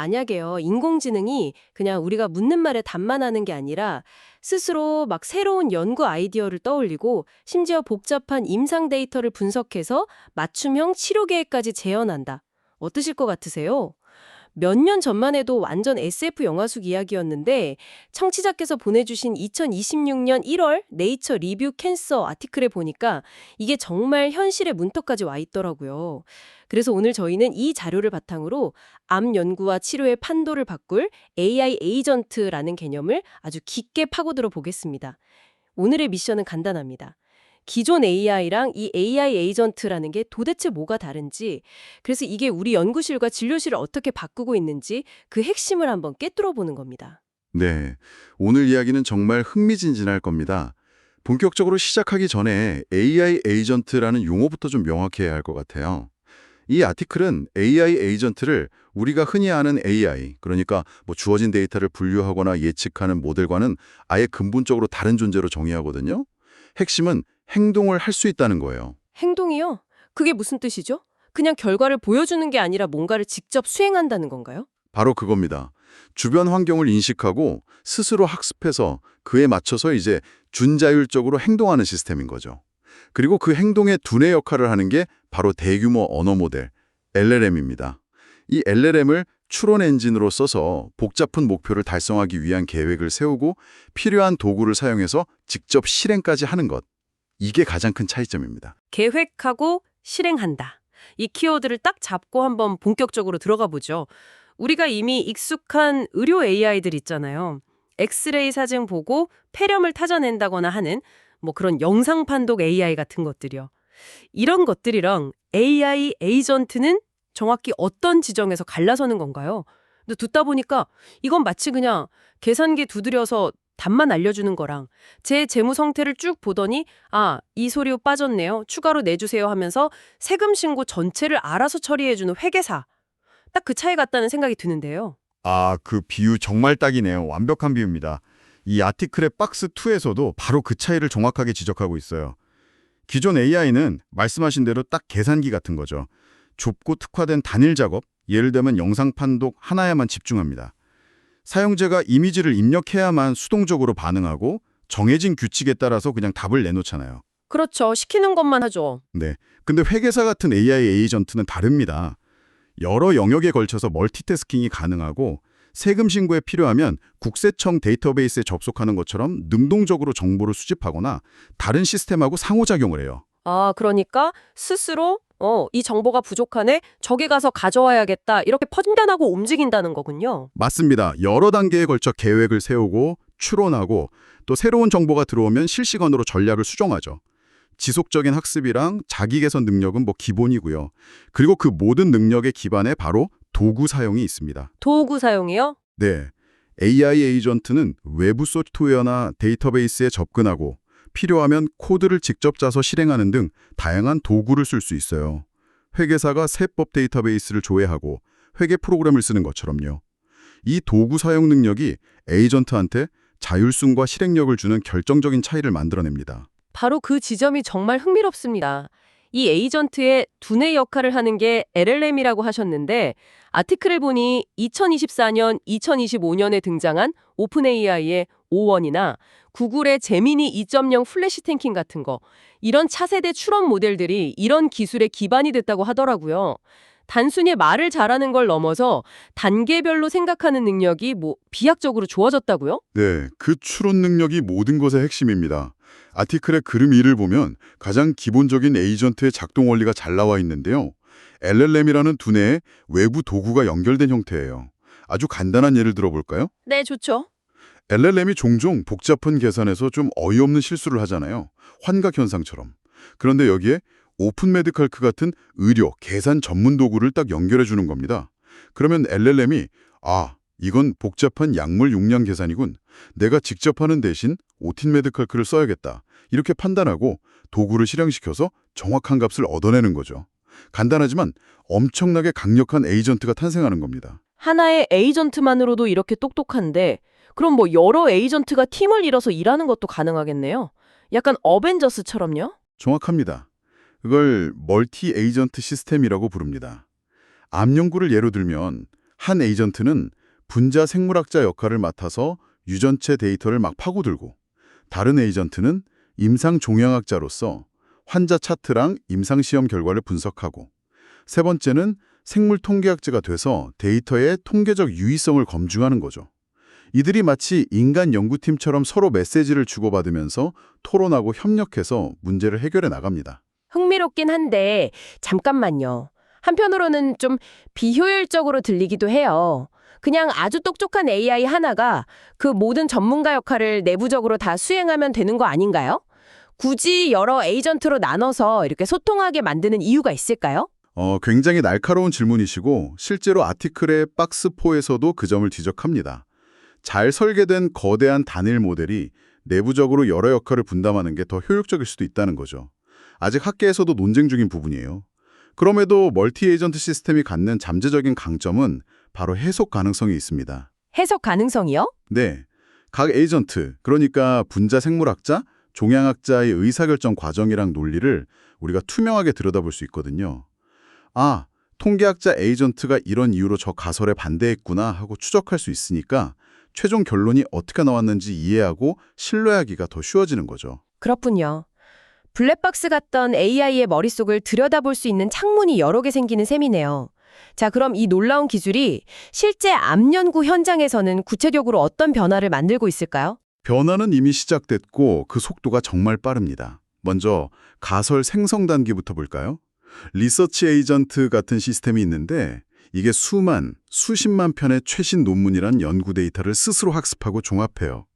만약에요, 인공지능이 그냥 우리가 묻는 말에 답만 하는 게 아니라 스스로 막 새로운 연구 아이디어를 떠올리고 심지어 복잡한 임상 데이터를 분석해서 맞춤형 치료 계획까지 재현한다. 어떠실 것 같으세요? 몇 년 전만 해도 완전 SF 영화 속 이야기였는데 청취자께서 보내주신 2026년 1월 네이처 리뷰 캔서 아티클에 보니까 이게 정말 현실의 문턱까지 와 있더라고요. 그래서 오늘 저희는 이 자료를 바탕으로 암 연구와 치료의 판도를 바꿀 AI 에이전트라는 개념을 아주 깊게 파고들어 보겠습니다. 오늘의 미션은 간단합니다. 기존 AI랑 이 AI 에이전트라는 게 도대체 뭐가 다른지, 그래서 이게 우리 연구실과 진료실을 어떻게 바꾸고 있는지 그 핵심을 한번 꿰뚫어 보는 겁니다. 네, 오늘 이야기는 정말 흥미진진할 겁니다. 본격적으로 시작하기 전에 AI 에이전트라는 용어부터 좀 명확해야 할 것 같아요. 이 아티클은 AI 에이전트를 우리가 흔히 아는 AI, 그러니까 주어진 데이터를 분류하거나 예측하는 모델과는 아예 근본적으로 다른 존재로 정의하거든요. 핵심은 행동을 할 수 있다는 거예요. 행동이요? 그게 무슨 뜻이죠? 그냥 결과를 보여주는 게 아니라 뭔가를 직접 수행한다는 건가요? 바로 그겁니다. 주변 환경을 인식하고 스스로 학습해서 그에 맞춰서 이제 준자율적으로 행동하는 시스템인 거죠. 그리고 그 행동의 두뇌 역할을 하는 게 바로 대규모 언어 모델, LLM입니다. 이 LLM을 추론 엔진으로 써서 복잡한 목표를 달성하기 위한 계획을 세우고 필요한 도구를 사용해서 직접 실행까지 하는 것. 이게 가장 큰 차이점입니다. 계획하고 실행한다. 이 키워드를 딱 잡고 한번 본격적으로 들어가 보죠. 우리가 이미 익숙한 의료 AI들 있잖아요. 엑스레이 사진 보고 폐렴을 찾아낸다거나 하는 그런 영상 판독 AI 같은 것들이요. 이런 것들이랑 AI 에이전트는 정확히 어떤 지점에서 갈라서는 건가요? 근데 듣다 보니까 이건 마치 그냥 계산기 두드려서 답만 알려주는 거랑 제 재무 상태를 쭉 보더니 이 소료 빠졌네요. 추가로 내주세요 하면서 세금 신고 전체를 알아서 처리해주는 회계사. 딱 그 차이 같다는 생각이 드는데요. 아, 그 비유 정말 딱이네요. 완벽한 비유입니다. 이 아티클의 박스 2에서도 바로 그 차이를 정확하게 지적하고 있어요. 기존 AI는 말씀하신 대로 딱 계산기 같은 거죠. 좁고 특화된 단일 작업, 예를 들면 영상 판독 하나에만 집중합니다. 사용자가 이미지를 입력해야만 수동적으로 반응하고 정해진 규칙에 따라서 그냥 답을 내놓잖아요. 그렇죠. 시키는 것만 하죠. 네. 근데 회계사 같은 AI 에이전트는 다릅니다. 여러 영역에 걸쳐서 멀티태스킹이 가능하고 세금 신고에 필요하면 국세청 데이터베이스에 접속하는 것처럼 능동적으로 정보를 수집하거나 다른 시스템하고 상호작용을 해요. 그러니까 스스로 이 정보가 부족하네. 저기 가서 가져와야겠다. 이렇게 판단하고 움직인다는 거군요. 맞습니다. 여러 단계에 걸쳐 계획을 세우고 추론하고 또 새로운 정보가 들어오면 실시간으로 전략을 수정하죠. 지속적인 학습이랑 자기 개선 능력은 기본이고요. 그리고 그 모든 능력의 기반에 바로 도구 사용이 있습니다. 도구 사용이요? 네. AI 에이전트는 외부 소프트웨어나 데이터베이스에 접근하고 필요하면 코드를 직접 짜서 실행하는 등 다양한 도구를 쓸 수 있어요. 회계사가 세법 데이터베이스를 조회하고 회계 프로그램을 쓰는 것처럼요. 이 도구 사용 능력이 에이전트한테 자율성과 실행력을 주는 결정적인 차이를 만들어냅니다. 바로 그 지점이 정말 흥미롭습니다. 이 에이전트의 두뇌 역할을 하는 게 LLM이라고 하셨는데 아티클을 보니 2024년, 2025년에 등장한 오픈 AI의 O1이나 구글의 제미니 2.0 플래시 탱킹 같은 거 이런 차세대 추론 모델들이 이런 기술의 기반이 됐다고 하더라고요. 단순히 말을 잘하는 걸 넘어서 단계별로 생각하는 능력이 비약적으로 좋아졌다고요? 네, 그 추론 능력이 모든 것의 핵심입니다. 아티클의 그림 2를 보면 가장 기본적인 에이전트의 작동 원리가 잘 나와 있는데요. LLM이라는 두뇌에 외부 도구가 연결된 형태예요. 아주 간단한 예를 들어볼까요? 네, 좋죠. LLM이 종종 복잡한 계산에서 좀 어이없는 실수를 하잖아요. 환각 현상처럼. 그런데 여기에 오픈 메디칼크 같은 의료, 계산 전문 도구를 딱 연결해 주는 겁니다. 그러면 LLM이 이건 복잡한 약물 용량 계산이군. 내가 직접 하는 대신 오틴 메디칼크를 써야겠다. 이렇게 판단하고 도구를 실행시켜서 정확한 값을 얻어내는 거죠. 간단하지만 엄청나게 강력한 에이전트가 탄생하는 겁니다. 하나의 에이전트만으로도 이렇게 똑똑한데 그럼 여러 에이전트가 팀을 이뤄서 일하는 것도 가능하겠네요. 약간 어벤져스처럼요? 정확합니다. 그걸 멀티 에이전트 시스템이라고 부릅니다. 암 연구를 예로 들면 한 에이전트는 분자 생물학자 역할을 맡아서 유전체 데이터를 막 파고들고, 다른 에이전트는 임상 종양학자로서 환자 차트랑 임상 시험 결과를 분석하고, 세 번째는 생물 통계학자가 돼서 데이터의 통계적 유의성을 검증하는 거죠. 이들이 마치 인간 연구팀처럼 서로 메시지를 주고받으면서 토론하고 협력해서 문제를 해결해 나갑니다. 흥미롭긴 한데 잠깐만요. 한편으로는 좀 비효율적으로 들리기도 해요. 그냥 아주 똑똑한 AI 하나가 그 모든 전문가 역할을 내부적으로 다 수행하면 되는 거 아닌가요? 굳이 여러 에이전트로 나눠서 이렇게 소통하게 만드는 이유가 있을까요? 굉장히 날카로운 질문이시고 실제로 아티클의 박스4에서도 그 점을 지적합니다. 잘 설계된 거대한 단일 모델이 내부적으로 여러 역할을 분담하는 게 더 효율적일 수도 있다는 거죠. 아직 학계에서도 논쟁 중인 부분이에요. 그럼에도 멀티 에이전트 시스템이 갖는 잠재적인 강점은 바로 해석 가능성이 있습니다. 해석 가능성이요? 네, 각 에이전트, 그러니까 분자 생물학자, 종양학자의 의사결정 과정이랑 논리를 우리가 투명하게 들여다볼 수 있거든요. 아, 통계학자 에이전트가 이런 이유로 저 가설에 반대했구나 하고 추적할 수 있으니까 최종 결론이 어떻게 나왔는지 이해하고 신뢰하기가 더 쉬워지는 거죠. 그렇군요. 블랙박스 같던 AI의 머릿속을 들여다볼 수 있는 창문이 여러 개 생기는 셈이네요. 자, 그럼 이 놀라운 기술이 실제 암 연구 현장에서는 구체적으로 어떤 변화를 만들고 있을까요? 변화는 이미 시작됐고 그 속도가 정말 빠릅니다. 먼저 가설 생성 단계부터 볼까요? 리서치 에이전트 같은 시스템이 있는데 이게 수십만 편의 최신 논문이란 연구 데이터를 스스로 학습하고 종합해요.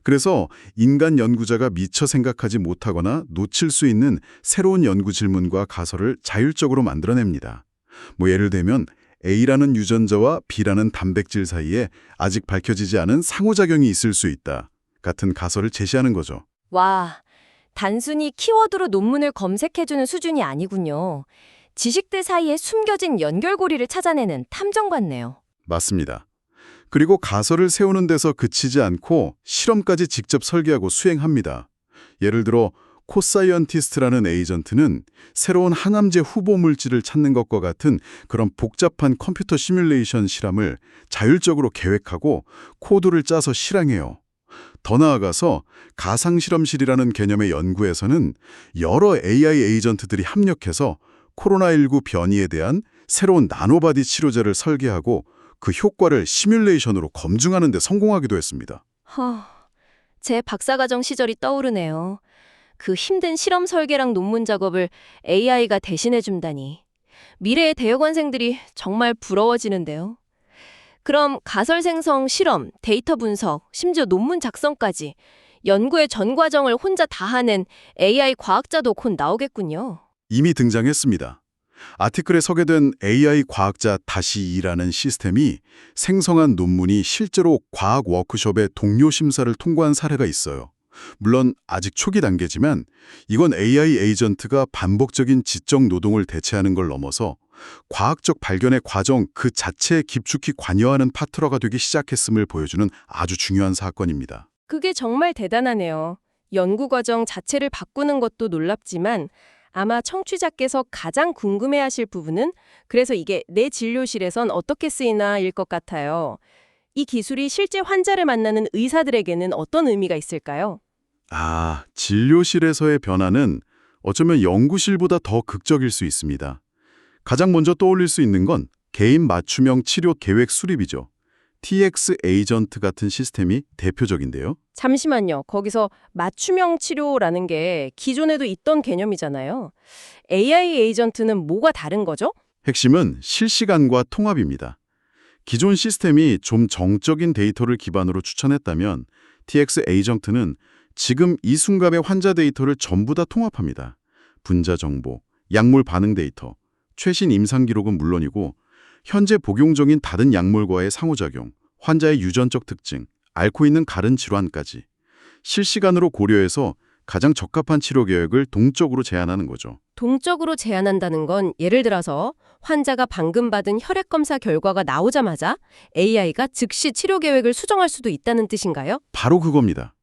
그래서 인간 연구자가 미처 생각하지 못하거나 놓칠 수 있는 새로운 연구 질문과 가설을 자율적으로 만들어냅니다. 예를 들면 A라는 유전자와 B라는 단백질 사이에 아직 밝혀지지 않은 상호작용이 있을 수 있다 같은 가설을 제시하는 거죠. 와, 단순히 키워드로 논문을 검색해주는 수준이 아니군요. 지식들 사이에 숨겨진 연결고리를 찾아내는 탐정 같네요. 맞습니다. 그리고 가설을 세우는 데서 그치지 않고 실험까지 직접 설계하고 수행합니다. 예를 들어 코사이언티스트라는 에이전트는 새로운 항암제 후보 물질을 찾는 것과 같은 그런 복잡한 컴퓨터 시뮬레이션 실험을 자율적으로 계획하고 코드를 짜서 실행해요. 더 나아가서 가상실험실이라는 개념의 연구에서는 여러 AI 에이전트들이 합력해서 코로나19 변이에 대한 새로운 나노바디 치료제를 설계하고 그 효과를 시뮬레이션으로 검증하는 데 성공하기도 했습니다. 제 박사과정 시절이 떠오르네요. 그 힘든 실험 설계랑 논문 작업을 AI가 대신해준다니. 미래의 대학원생들이 정말 부러워지는데요. 그럼 가설 생성, 실험, 데이터 분석, 심지어 논문 작성까지 연구의 전 과정을 혼자 다 하는 AI 과학자도 곧 나오겠군요. 이미 등장했습니다. 아티클에 소개된 AI 과학자 -2라는 시스템이 생성한 논문이 실제로 과학 워크숍의 동료 심사를 통과한 사례가 있어요. 물론 아직 초기 단계지만 이건 AI 에이전트가 반복적인 지적 노동을 대체하는 걸 넘어서 과학적 발견의 과정 그 자체에 깊숙이 관여하는 파트너가 되기 시작했음을 보여주는 아주 중요한 사건입니다. 그게 정말 대단하네요. 연구 과정 자체를 바꾸는 것도 놀랍지만 아마 청취자께서 가장 궁금해하실 부분은 그래서 이게 내 진료실에선 어떻게 쓰이나일 것 같아요. 이 기술이 실제 환자를 만나는 의사들에게는 어떤 의미가 있을까요? 진료실에서의 변화는 어쩌면 연구실보다 더 극적일 수 있습니다. 가장 먼저 떠올릴 수 있는 건 개인 맞춤형 치료 계획 수립이죠. TX 에이전트 같은 시스템이 대표적인데요. 잠시만요. 거기서 맞춤형 치료라는 게 기존에도 있던 개념이잖아요. AI 에이전트는 뭐가 다른 거죠? 핵심은 실시간과 통합입니다. 기존 시스템이 좀 정적인 데이터를 기반으로 추천했다면 TX 에이전트는 지금 이 순간의 환자 데이터를 전부 다 통합합니다. 분자 정보, 약물 반응 데이터, 최신 임상 기록은 물론이고 현재 복용 중인 다른 약물과의 상호작용, 환자의 유전적 특징, 앓고 있는 가른 질환까지 실시간으로 고려해서 가장 적합한 치료 계획을 동적으로 제안하는 거죠. 동적으로 제안한다는 건 예를 들어서 환자가 방금 받은 혈액 검사 결과가 나오자마자 AI가 즉시 치료 계획을 수정할 수도 있다는 뜻인가요? 바로 그겁니다.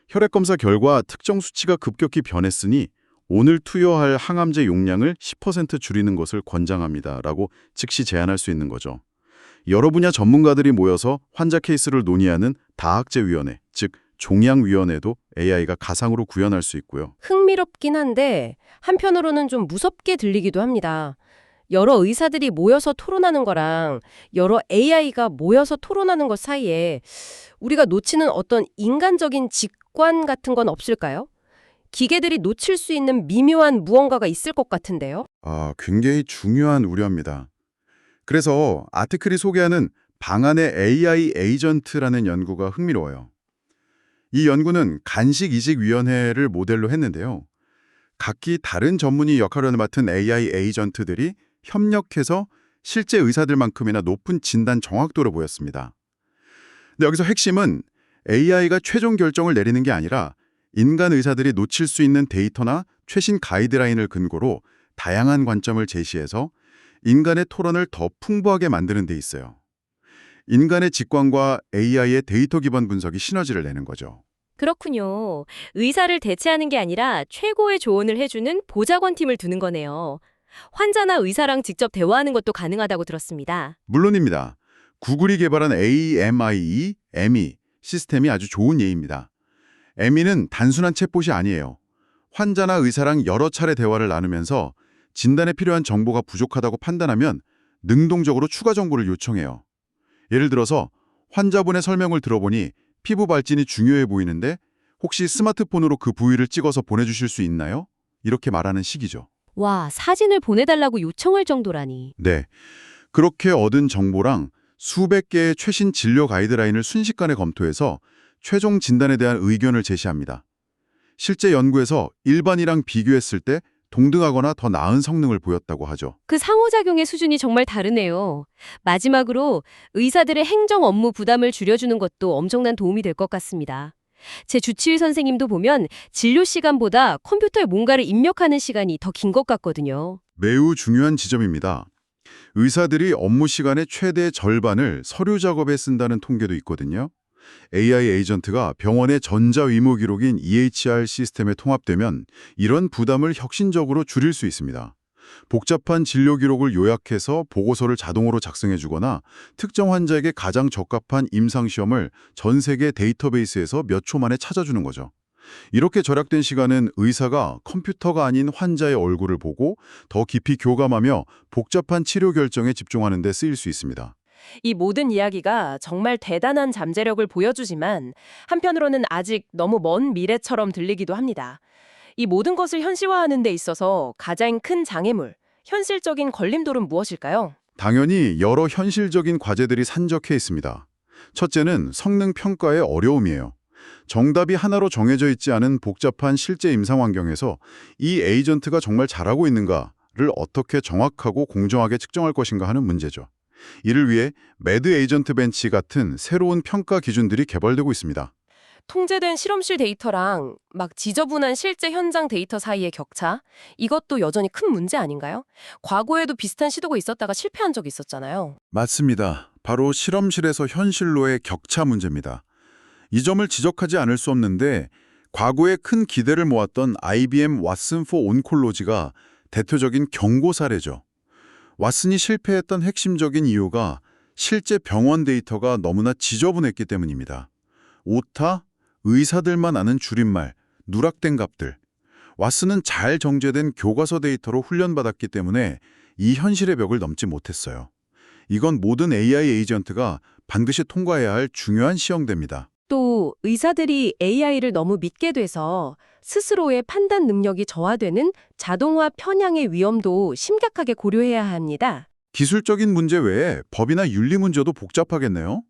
혈액 검사 결과 특정 수치가 급격히 변했으니 오늘 투여할 항암제 용량을 10% 줄이는 것을 권장합니다. 라고 즉시 제안할 수 있는 거죠. 여러 분야 전문가들이 모여서 환자 케이스를 논의하는 다학제위원회, 즉 종양위원회도 AI가 가상으로 구현할 수 있고요. 흥미롭긴 한데 한편으로는 좀 무섭게 들리기도 합니다. 여러 의사들이 모여서 토론하는 거랑 여러 AI가 모여서 토론하는 것 사이에 우리가 놓치는 어떤 인간적인 직관 같은 건 없을까요? 기계들이 놓칠 수 있는 미묘한 무언가가 있을 것 같은데요. 굉장히 중요한 우려입니다. 그래서 아티클이 소개하는 방안의 AI 에이전트라는 연구가 흥미로워요. 이 연구는 간식이식위원회를 모델로 했는데요. 각기 다른 전문의 역할을 맡은 AI 에이전트들이 협력해서 실제 의사들만큼이나 높은 진단 정확도를 보였습니다. 근데 여기서 핵심은 AI가 최종 결정을 내리는 게 아니라 인간 의사들이 놓칠 수 있는 데이터나 최신 가이드라인을 근거로 다양한 관점을 제시해서 인간의 토론을 더 풍부하게 만드는 데 있어요. 인간의 직관과 AI의 데이터 기반 분석이 시너지를 내는 거죠. 그렇군요. 의사를 대체하는 게 아니라 최고의 조언을 해주는 보좌관팀을 두는 거네요. 환자나 의사랑 직접 대화하는 것도 가능하다고 들었습니다. 물론입니다. 구글이 개발한 AMIE 시스템이 아주 좋은 예입니다. ME는 단순한 챗봇이 아니에요. 환자나 의사랑 여러 차례 대화를 나누면서 진단에 필요한 정보가 부족하다고 판단하면 능동적으로 추가 정보를 요청해요. 예를 들어서 환자분의 설명을 들어보니 피부 발진이 중요해 보이는데 혹시 스마트폰으로 그 부위를 찍어서 보내주실 수 있나요? 이렇게 말하는 식이죠. 와, 사진을 보내달라고 요청할 정도라니. 네. 그렇게 얻은 정보랑 수백 개의 최신 진료 가이드라인을 순식간에 검토해서 최종 진단에 대한 의견을 제시합니다. 실제 연구에서 일반이랑 비교했을 때 동등하거나 더 나은 성능을 보였다고 하죠. 그 상호작용의 수준이 정말 다르네요. 마지막으로 의사들의 행정 업무 부담을 줄여주는 것도 엄청난 도움이 될 것 같습니다. 제 주치의 선생님도 보면 진료 시간보다 컴퓨터에 뭔가를 입력하는 시간이 더 긴 것 같거든요. 매우 중요한 지점입니다. 의사들이 업무 시간의 최대 절반을 서류 작업에 쓴다는 통계도 있거든요. AI 에이전트가 병원의 전자의무 기록인 EHR 시스템에 통합되면 이런 부담을 혁신적으로 줄일 수 있습니다. 복잡한 진료 기록을 요약해서 보고서를 자동으로 작성해주거나 특정 환자에게 가장 적합한 임상시험을 전 세계 데이터베이스에서 몇 초 만에 찾아주는 거죠. 이렇게 절약된 시간은 의사가 컴퓨터가 아닌 환자의 얼굴을 보고 더 깊이 교감하며 복잡한 치료 결정에 집중하는 데 쓰일 수 있습니다. 이 모든 이야기가 정말 대단한 잠재력을 보여주지만 한편으로는 아직 너무 먼 미래처럼 들리기도 합니다. 이 모든 것을 현실화하는 데 있어서 가장 큰 장애물, 현실적인 걸림돌은 무엇일까요? 당연히 여러 현실적인 과제들이 산적해 있습니다. 첫째는 성능 평가의 어려움이에요. 정답이 하나로 정해져 있지 않은 복잡한 실제 임상 환경에서 이 에이전트가 정말 잘하고 있는가를 어떻게 정확하고 공정하게 측정할 것인가 하는 문제죠. 이를 위해 매드 에이전트 벤치 같은 새로운 평가 기준들이 개발되고 있습니다. 통제된 실험실 데이터랑 막 지저분한 실제 현장 데이터 사이의 격차? 이것도 여전히 큰 문제 아닌가요? 과거에도 비슷한 시도가 있었다가 실패한 적이 있었잖아요. 맞습니다. 바로 실험실에서 현실로의 격차 문제입니다. 이 점을 지적하지 않을 수 없는데 과거에 큰 기대를 모았던 IBM 왓슨 포 온콜로지가 대표적인 경고 사례죠. 왓슨이 실패했던 핵심적인 이유가 실제 병원 데이터가 너무나 지저분했기 때문입니다. 오타, 의사들만 아는 줄임말, 누락된 값들. 왓슨은 잘 정제된 교과서 데이터로 훈련받았기 때문에 이 현실의 벽을 넘지 못했어요. 이건 모든 AI 에이전트가 반드시 통과해야 할 중요한 시험대입니다. 또 의사들이 AI를 너무 믿게 돼서 스스로의 판단 능력이 저하되는 자동화 편향의 위험도 심각하게 고려해야 합니다. 기술적인 문제 외에 법이나 윤리 문제도 복잡하겠네요.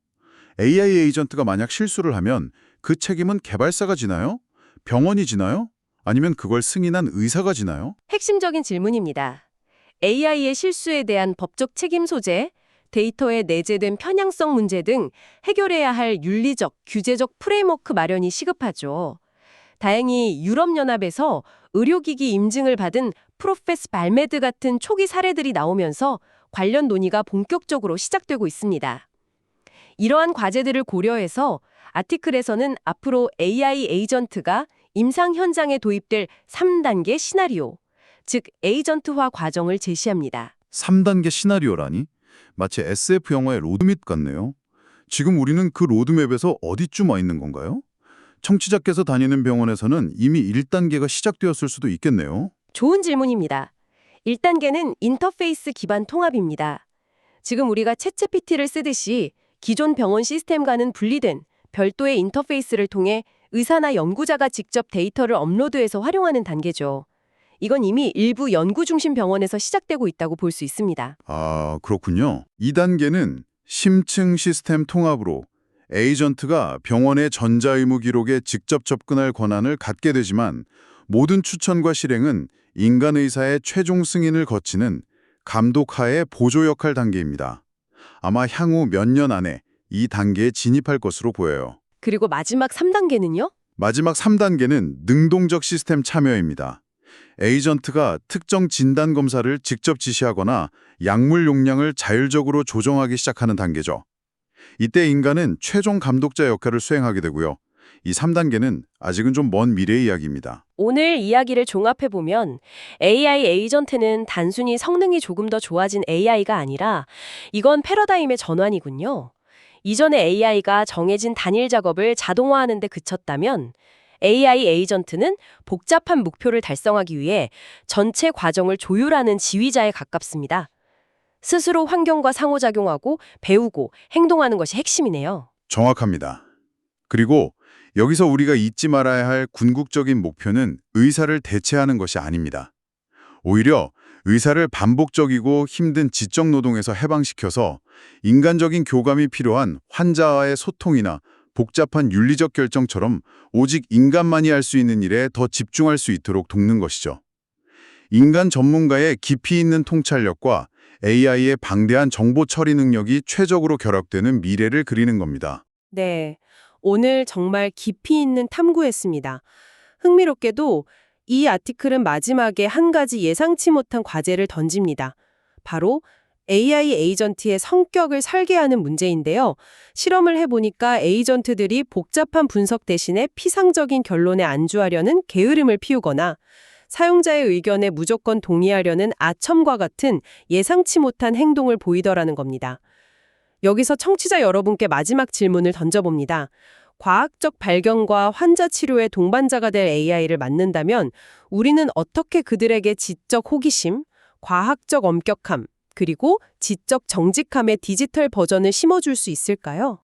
AI 에이전트가 만약 실수를 하면 그 책임은 개발사가 지나요? 병원이 지나요? 아니면 그걸 승인한 의사가 지나요? 핵심적인 질문입니다. AI의 실수에 대한 법적 책임 소재, 데이터에 내재된 편향성 문제 등 해결해야 할 윤리적, 규제적 프레임워크 마련이 시급하죠. 다행히 유럽연합에서 의료기기 인증을 받은 프로페스 발메드 같은 초기 사례들이 나오면서 관련 논의가 본격적으로 시작되고 있습니다. 이러한 과제들을 고려해서 아티클에서는 앞으로 AI 에이전트가 임상 현장에 도입될 3단계 시나리오, 즉 에이전트화 과정을 제시합니다. 3단계 시나리오라니? 마치 SF 영화의 로드맵 같네요. 지금 우리는 그 로드맵에서 어디쯤 와 있는 건가요? 청취자께서 다니는 병원에서는 이미 1단계가 시작되었을 수도 있겠네요. 좋은 질문입니다. 1단계는 인터페이스 기반 통합입니다. 지금 우리가 챗GPT를 쓰듯이 기존 병원 시스템과는 분리된 별도의 인터페이스를 통해 의사나 연구자가 직접 데이터를 업로드해서 활용하는 단계죠. 이건 이미 일부 연구 중심 병원에서 시작되고 있다고 볼 수 있습니다. 아, 그렇군요. 2단계는 심층 시스템 통합으로 에이전트가 병원의 전자의무 기록에 직접 접근할 권한을 갖게 되지만 모든 추천과 실행은 인간 의사의 최종 승인을 거치는 감독하에 보조 역할 단계입니다. 아마 향후 몇 년 안에 이 단계에 진입할 것으로 보여요. 그리고 마지막 3단계는요? 마지막 3단계는 능동적 시스템 참여입니다. 에이전트가 특정 진단 검사를 직접 지시하거나 약물 용량을 자율적으로 조정하기 시작하는 단계죠. 이때 인간은 최종 감독자 역할을 수행하게 되고요. 이 3단계는 아직은 좀 먼 미래 이야기입니다. 오늘 이야기를 종합해보면 AI 에이전트는 단순히 성능이 조금 더 좋아진 AI가 아니라 이건 패러다임의 전환이군요. 이전에 AI가 정해진 단일 작업을 자동화하는 데 그쳤다면 AI 에이전트는 복잡한 목표를 달성하기 위해 전체 과정을 조율하는 지휘자에 가깝습니다. 스스로 환경과 상호작용하고 배우고 행동하는 것이 핵심이네요. 정확합니다. 그리고 여기서 우리가 잊지 말아야 할 궁극적인 목표는 의사를 대체하는 것이 아닙니다. 오히려 의사를 반복적이고 힘든 지적 노동에서 해방시켜서 인간적인 교감이 필요한 환자와의 소통이나 복잡한 윤리적 결정처럼 오직 인간만이 할 수 있는 일에 더 집중할 수 있도록 돕는 것이죠. 인간 전문가의 깊이 있는 통찰력과 AI의 방대한 정보 처리 능력이 최적으로 결합되는 미래를 그리는 겁니다. 네, 오늘 정말 깊이 있는 탐구였습니다. 흥미롭게도 이 아티클은 마지막에 한 가지 예상치 못한 과제를 던집니다. 바로 AI 에이전트의 성격을 설계하는 문제인데요. 실험을 해보니까 에이전트들이 복잡한 분석 대신에 피상적인 결론에 안주하려는 게으름을 피우거나 사용자의 의견에 무조건 동의하려는 아첨과 같은 예상치 못한 행동을 보이더라는 겁니다. 여기서 청취자 여러분께 마지막 질문을 던져봅니다. 과학적 발견과 환자 치료의 동반자가 될 AI를 만든다면 우리는 어떻게 그들에게 지적 호기심, 과학적 엄격함, 그리고 지적 정직함의 디지털 버전을 심어줄 수 있을까요?